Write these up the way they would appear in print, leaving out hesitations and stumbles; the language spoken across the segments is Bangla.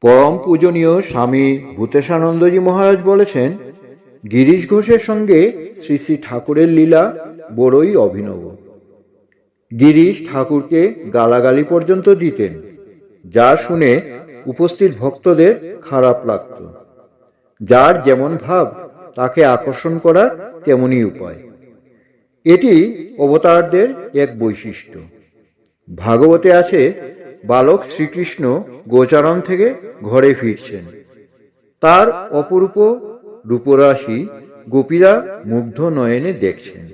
পরম পূজনীয় স্বামী ভূতেশানন্দজি মহারাজ বলেছেন, গিরিশ ঘোষের সঙ্গে শ্রী শ্রী ঠাকুরের লীলা বড়ই অভিনব। গিরিশ ঠাকুরকে গালাগালি পর্যন্ত দিতেন, যা শুনে উপস্থিত ভক্তদের খারাপ লাগত। যার যেমন ভাব তাকে আকর্ষণ করার তেমনই উপায়। এটি অবতারদের এক বৈশিষ্ট্য। ভাগবতে আছে, বালক শ্রীকৃষ্ণ গোচারণ থেকে ঘরে ফিরছেন। তার অপরূপ রূপরাশি গোপীরা মুগ্ধ নয়নে দেখছেন।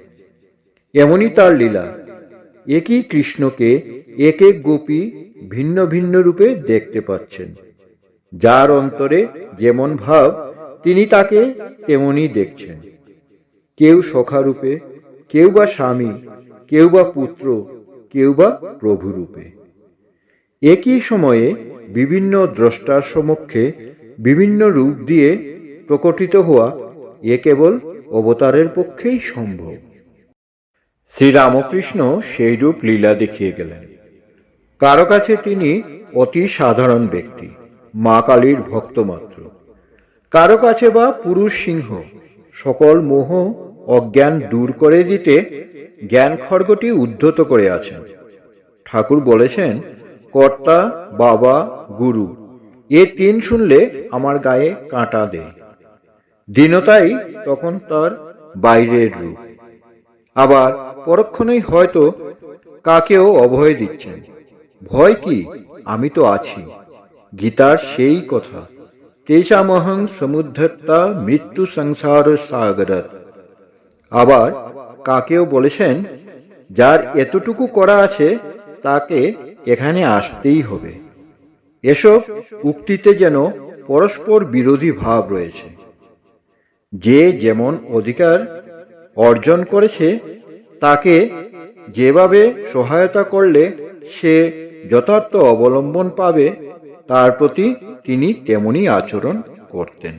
এমনই তার লীলা। একই কৃষ্ণকে এক এক গোপী ভিন্ন ভিন্ন রূপে দেখতে পাচ্ছেন। যার অন্তরে যেমন ভাব তিনি তাকে তেমনই দেখছেন। কেউ সখা রূপে, কেউ বা স্বামী, কেউ বা পুত্র, কেউ বা প্রভু রূপে। একই সময়ে বিভিন্ন দ্রষ্টার সমক্ষে বিভিন্ন রূপ দিয়ে প্রকটিত হওয়া এ কেবল অবতারের পক্ষেই সম্ভব। শ্রীরামকৃষ্ণ সেই রূপ লীলা দেখিয়ে গেলেন। কারো কাছে তিনি অতি সাধারণ ব্যক্তি, মা কালীর ভক্ত মাত্র। কারো কাছে বা পুরুষ সিংহ, সকল মোহ অজ্ঞান দূর করে দিতে জ্ঞান খড়গটি উদ্ধত করে আছেন। ঠাকুর বলেছেন, কর্তা, বাবা, গুরু, এ তিন শুনলে আমার গায়ে কাঁটা দেয়। দীনতাই তখন তার বাইরের রূপ। আবার পরক্ষণেই হয়তো কাকেও অভয় দিচ্ছেন। ভয় কি, আমি তো আছি। গীতার সেই কথা, তেষামহং সমুদ্ধর্তা মৃত্যু সংসার সাগরাৎ। আবার কাকেও বলেছেন, যার এতটুকু করা আছে তাকে এখানে আসতেই হবে। এসব উক্তিতে যেন পরস্পর বিরোধী ভাব রয়েছে। যে যেমন অধিকার অর্জন করেছে তাকে যেভাবে সহায়তা করলে সে যথার্থ অবলম্বন পাবে, তার প্রতি তিনি তেমনি আচরণ করতেন।